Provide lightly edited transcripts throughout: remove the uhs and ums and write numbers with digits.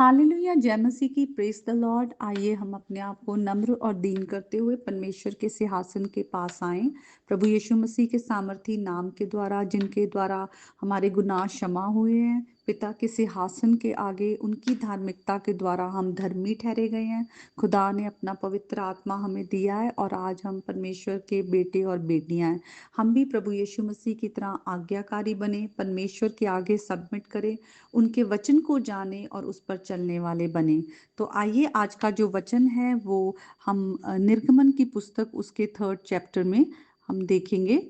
Hallelujah, जय मसीह की, praise the Lord. आइए हम अपने आप को नम्र और दीन करते हुए परमेश्वर के सिंहासन के पास आएं। प्रभु यीशु मसीह के सामर्थी नाम के द्वारा, जिनके द्वारा हमारे गुनाह क्षमा हुए हैं, पिता के सिंहासन के आगे उनकी धार्मिकता के द्वारा हम धर्मी ठहरे गए हैं। खुदा ने अपना पवित्र आत्मा हमें दिया है और आज हम परमेश्वर के बेटे और बेटियां हैं। हम भी प्रभु यीशु मसीह की तरह आज्ञाकारी बने, परमेश्वर के आगे सबमिट करें, उनके वचन को जाने और उस पर चलने वाले बने। तो आइए, आज का जो वचन है वो हम निर्गमन की पुस्तक उसके 3rd चैप्टर में हम देखेंगे।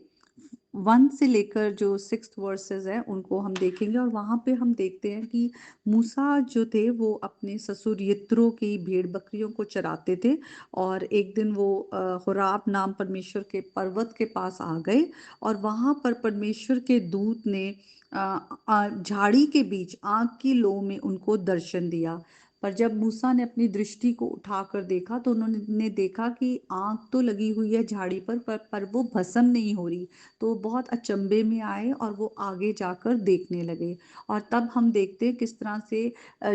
1 से लेकर जो 6th वर्सेस है उनको हम देखेंगे और वहां पे हम देखते हैं कि मूसा जो थे वो अपने ससुर यित्रो की भेड़ बकरियों को चराते थे। और एक दिन वो होराब नाम परमेश्वर के पर्वत के पास आ गए और वहां पर परमेश्वर के दूत ने झाड़ी के बीच आग की लो में उनको दर्शन दिया। पर जब मूसा ने अपनी दृष्टि को उठाकर देखा तो उन्होंने देखा कि आग तो लगी हुई है झाड़ी पर वो भस्म नहीं हो रही। तो वो बहुत अचंभे में आए और वो आगे जाकर देखने लगे। और तब हम देखते हैं किस तरह से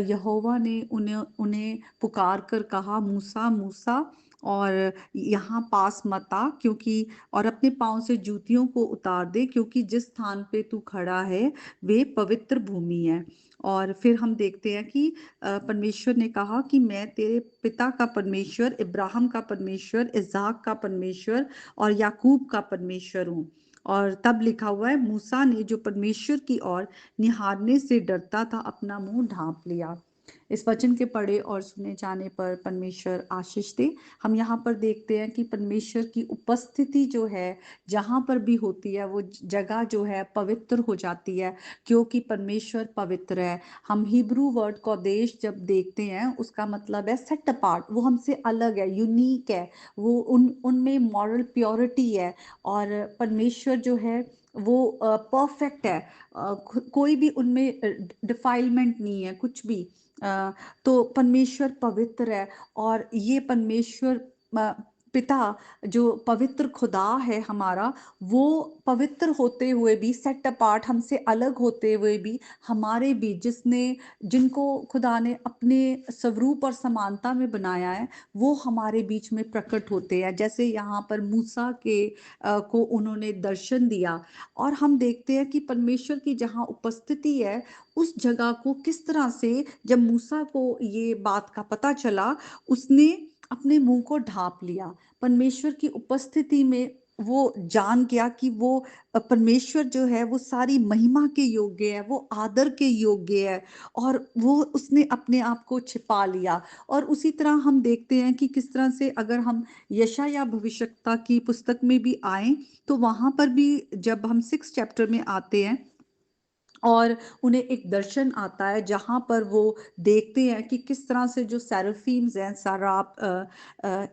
यहोवा ने उन्हें उन्हें पुकार कर कहा, मूसा मूसा, और यहाँ पास मत आ, क्योंकि और अपने पाँव से जूतियों को उतार दे, क्योंकि जिस स्थान पे तू खड़ा है वे पवित्र भूमि है। और फिर हम देखते हैं कि परमेश्वर ने कहा कि मैं तेरे पिता का परमेश्वर, इब्राहिम का परमेश्वर, इसहाक का परमेश्वर और याकूब का परमेश्वर हूँ। और तब लिखा हुआ है, मूसा ने जो परमेश्वर की ओर निहारने से डरता था अपना मुंह ढांप लिया। इस वचन के पढ़े और सुने जाने पर परमेश्वर आशीष दे। हम यहाँ पर देखते हैं कि परमेश्वर की उपस्थिति जो है जहाँ पर भी होती है वो जगह जो है पवित्र हो जाती है, क्योंकि परमेश्वर पवित्र है। हम हिब्रू वर्ड को देश जब देखते हैं उसका मतलब है सेट अपार्ट, वो हमसे अलग है, यूनिक है, वो उनमें मॉरल प्योरिटी है। और परमेश्वर जो है वो परफेक्ट है, कोई भी उनमें डिफाइलमेंट नहीं है कुछ भी। तो परमेश्वर पवित्र है। और ये परमेश्वर पिता जो पवित्र खुदा है हमारा, वो पवित्र होते हुए भी, सेट अपार्ट, हमसे अलग होते हुए भी हमारे बीच जिनको खुदा ने अपने स्वरूप और समानता में बनाया है, वो हमारे बीच में प्रकट होते हैं। जैसे यहाँ पर मूसा को उन्होंने दर्शन दिया। और हम देखते हैं कि परमेश्वर की जहाँ उपस्थिति है उस जगह को किस तरह से, जब मूसा को ये बात का पता चला, उसने अपने मुंह को ढांप लिया। परमेश्वर की उपस्थिति में वो जान गया कि वो परमेश्वर जो है वो सारी महिमा के योग्य है, वो आदर के योग्य है, और वो उसने अपने आप को छिपा लिया। और उसी तरह हम देखते हैं कि किस तरह से अगर हम यशायाह भविष्यवक्ता की पुस्तक में भी आए तो वहां पर भी जब हम 6 चैप्टर में आते हैं और उन्हें एक दर्शन आता है जहां पर वो देखते हैं कि किस तरह से जो सैराफीम्स हैं, सराप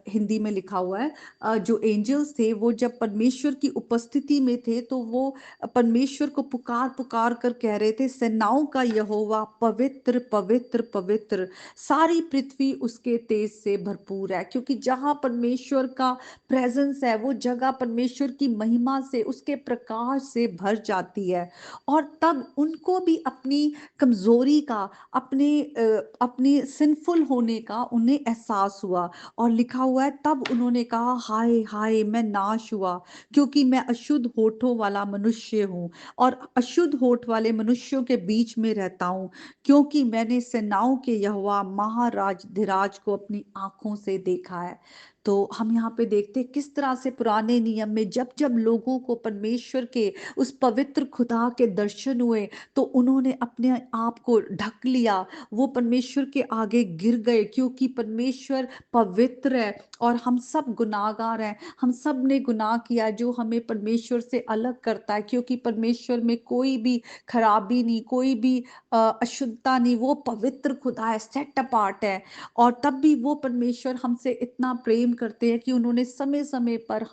हिंदी में लिखा हुआ है, जो एंजल्स थे वो जब परमेश्वर की उपस्थिति में थे तो वो परमेश्वर को पुकार पुकार कर कह रहे थे, सेनाओं का यहोवा पवित्र पवित्र पवित्र, सारी पृथ्वी उसके तेज से भरपूर है। क्योंकि जहां परमेश्वर का प्रेजेंस है वो जगह परमेश्वर की महिमा से, उसके प्रकाश से भर जाती है। और तब उनको भी अपनी कमजोरी का, अपने सिंफुल होने का उन्हें एहसास हुआ। और लिखा हुआ है, तब उन्होंने कहा, हाय हाय मैं नाश हुआ, क्योंकि मैं अशुद्ध होठों वाला मनुष्य हूँ और अशुद्ध होठ वाले मनुष्यों के बीच में रहता हूँ, क्योंकि मैंने सेनाओं के यहोवा महाराज धीराज को अपनी आंखों से देखा है। तो हम यहाँ पे देखते हैं किस तरह से पुराने नियम में जब जब लोगों को परमेश्वर के उस पवित्र खुदा के दर्शन हुए तो उन्होंने अपने आप को ढक लिया, वो परमेश्वर के आगे गिर गए, क्योंकि परमेश्वर पवित्र है और हम सब गुनाहगार हैं। हम सब ने गुनाह किया जो हमें परमेश्वर से अलग करता है, क्योंकि परमेश्वर में कोई भी खराबी नहीं, कोई भी अशुद्धता नहीं, वो पवित्र खुदा है, सेट अपार्ट है। और तब भी वो परमेश्वर हमसे इतना प्रेम प्रेम करते हैं कि उन्होंने समय समय पर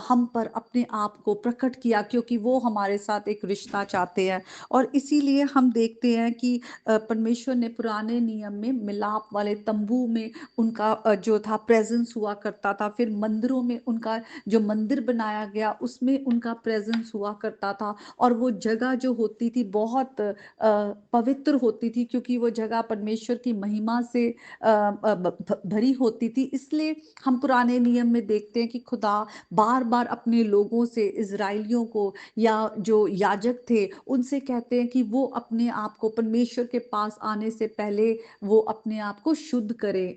हम पर अपने आप को प्रकट किया, क्योंकि वो हमारे साथ एक रिश्ता चाहते हैं। और इसीलिए हम देखते हैं कि परमेश्वर ने पुराने नियम में मिलाप वाले तंबू में उनका जो था प्रेजेंस हुआ करता था। फिर मंदिरों में उनका जो मंदिर बनाया गया उसमें उनका प्रेजेंस हुआ करता था। और वो जगह जो होती थी बहुत पवित्र होती थी, क्योंकि वो जगह परमेश्वर की महिमा से भरी होती थी। इसलिए हम पुराने नियम में देखते हैं कि खुदा बार बार अपने लोगों से, इजराइलियों को या जो याजक थे उनसे कहते हैं कि वो अपने आप को परमेश्वर के पास आने से पहले वो अपने आप को शुद्ध करें,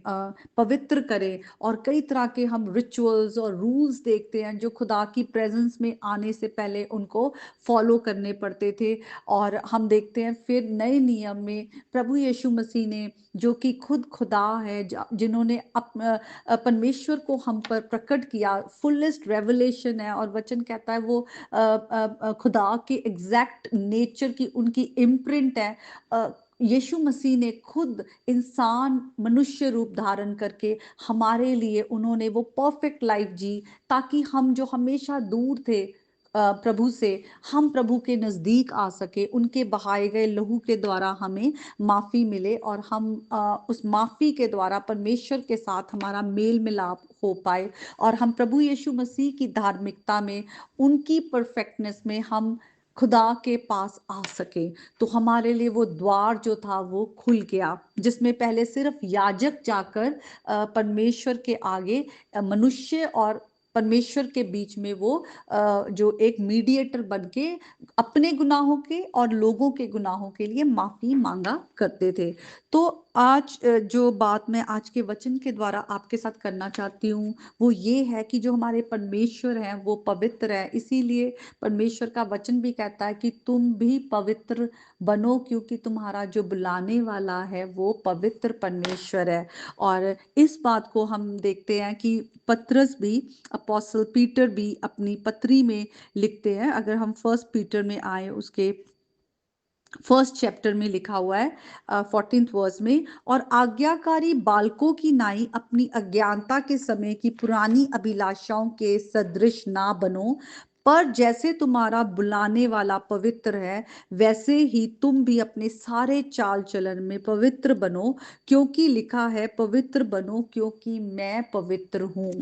पवित्र करें। और कई तरह के हम रिचुअल्स और रूल्स देखते हैं जो खुदा की प्रेजेंस में आने से पहले उनको फॉलो करने पड़ते थे। और हम देखते हैं फिर नए नियम में प्रभु यीशु मसीह ने, जो कि खुद खुदा है, जिन्होंने परमेश्वर को हम पर प्रकट किया, फुलेस्ट रेवलेशन है। और वचन कहता है वो खुदा की एग्जैक्ट नेचर की उनकी इम्प्रिंट है। यीशु मसीह ने खुद इंसान मनुष्य रूप धारण करके हमारे लिए उन्होंने वो परफेक्ट लाइफ जी, ताकि हम जो हमेशा दूर थे प्रभु से, हम प्रभु के नजदीक आ सके। उनके बहाए गए लहू के द्वारा हमें माफी मिले और हम उस माफी के द्वारा परमेश्वर के साथ हमारा मेल मिलाप हो पाए। और हम प्रभु यीशु मसीह की धार्मिकता में, उनकी परफेक्टनेस में हम खुदा के पास आ सके। तो हमारे लिए वो द्वार जो था वो खुल गया, जिसमें पहले सिर्फ याजक जाकर परमेश्वर के आगे मनुष्य और परमेश्वर के बीच में वो जो एक मीडिएटर बन के अपने गुनाहों के और लोगों के गुनाहों के लिए माफी मांगा करते थे। तो आज जो बात मैं आज के वचन के द्वारा आपके साथ करना चाहती हूँ वो ये है कि जो हमारे परमेश्वर हैं वो पवित्र है। इसीलिए परमेश्वर का वचन भी कहता है कि तुम भी पवित्र बनो, क्योंकि तुम्हारा जो बुलाने वाला है वो पवित्र परमेश्वर है। और इस बात को हम देखते हैं कि पतरस भी, अपोस्टल पीटर भी अपनी पत्री में लिखते हैं। अगर हम फर्स्ट पीटर में आए, उसके फर्स्ट चैप्टर में लिखा हुआ है 14th वर्स में, और आज्ञाकारी बालकों की नाई अपनी अज्ञानता के समय की पुरानी अभिलाषाओं के सदृश ना बनो, पर जैसे तुम्हारा बुलाने वाला पवित्र है वैसे ही तुम भी अपने सारे चाल चलन में पवित्र बनो, क्योंकि लिखा है पवित्र बनो क्योंकि मैं पवित्र हूँ।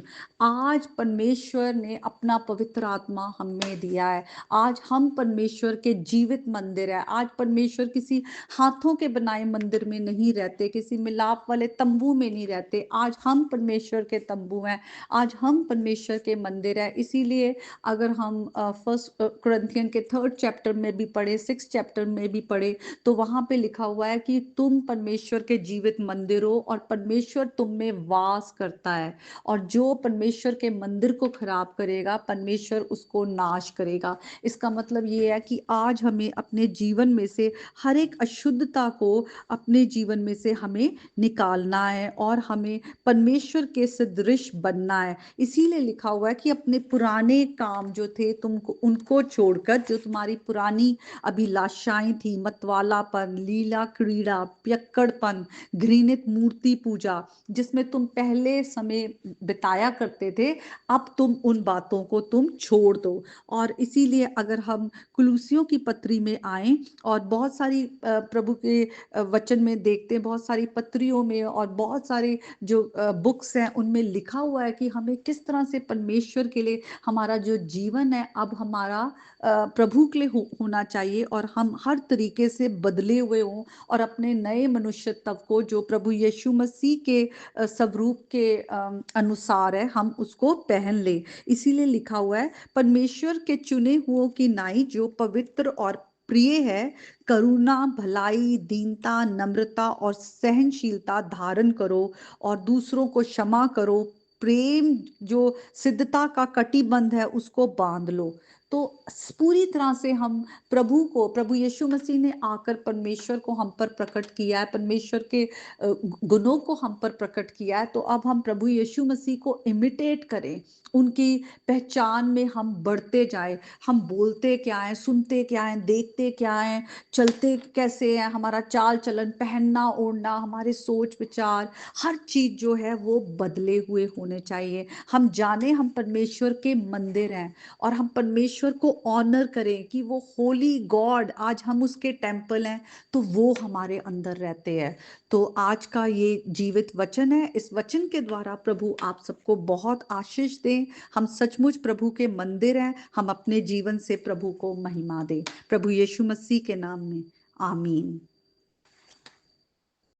आज परमेश्वर ने अपना पवित्र आत्मा हमें दिया है। आज हम परमेश्वर के जीवित मंदिर है। आज परमेश्वर किसी हाथों के बनाए मंदिर में नहीं रहते, किसी मिलाप वाले तंबू में नहीं रहते। आज हम परमेश्वर के तंबू हैं, आज हम परमेश्वर के मंदिर है। इसीलिए अगर हम फर्स्ट कुरिन्थियन के 3rd चैप्टर में भी पढ़े, 6th चैप्टर में भी पढ़े, तो वहां पे लिखा हुआ है कि तुम परमेश्वर के जीवित मंदिर हो और परमेश्वर तुम में वास करता है। और जो परमेश्वर के मंदिर को खराब करेगा परमेश्वर उसको नाश करेगा। इसका मतलब ये है कि आज हमें अपने जीवन में से हर एक अशुद्धता को अपने जीवन में से हमें निकालना है और हमें परमेश्वर के सदृश बनना है। इसीलिए लिखा हुआ है कि अपने पुराने काम जो थे तुमको उनको छोड़कर, जो तुम्हारी पुरानी अभिलाषाएं थी, मतवालापन, लीला क्रीड़ा, पियक्कड़पन, घृणित मूर्ति पूजा, जिसमें तुम पहले समय बिताया करते थे, अब तुम उन बातों को तुम छोड़ दो। और इसीलिए अगर हम कुलूसियों की पत्री में आए और बहुत सारी प्रभु के वचन में देखते हैं, बहुत सारी पत्रियों में और बहुत सारे जो बुक्स हैं उनमें लिखा हुआ है कि हमें किस तरह से परमेश्वर के लिए हमारा जो जीवन है अब हमारा प्रभु के लिए होना चाहिए, और हम हर तरीके से बदले हुए हों और अपने नए मनुष्यत्व को जो प्रभु यीशु मसीह के स्वरूप के अनुसार है हम उसको पहन ले। इसीलिए लिखा हुआ है परमेश्वर के चुने हुओं की नाई जो पवित्र और प्रिय है, करुणा, भलाई, दीनता, नम्रता और सहनशीलता धारण करो, और दूसरों को क्षमा करो, प्रेम जो सिद्धता का कटिबंध है उसको बांध लो। तो पूरी तरह से हम प्रभु यीशु मसीह ने आकर परमेश्वर को हम पर प्रकट किया है, परमेश्वर के गुणों को हम पर प्रकट किया है। तो अब हम प्रभु यीशु मसीह को इमिटेट करें, उनकी पहचान में हम बढ़ते जाएँ। हम बोलते क्या हैं, सुनते क्या हैं, देखते क्या हैं, चलते कैसे हैं, हमारा चाल-चलन, पहनना-ओढ़ना, हमारे सोच-विचार, हर चीज़ जो है वो बदले हुए होने चाहिए। हम जाने हम परमेश्वर के मंदिर हैं और हम परमेश्वर को ऑनर करें कि वो होली गॉड, आज हम उसके टेम्पल हैं, तो वो हमारे अंदर रहते हैं। तो आज का ये जीवित वचन है, इस वचन के द्वारा प्रभु आप सबको बहुत आशीष दें। हम सचमुच प्रभु के मंदिर हैं, हम अपने जीवन से प्रभु को महिमा दें। प्रभु यीशु मसीह के नाम में आमीन।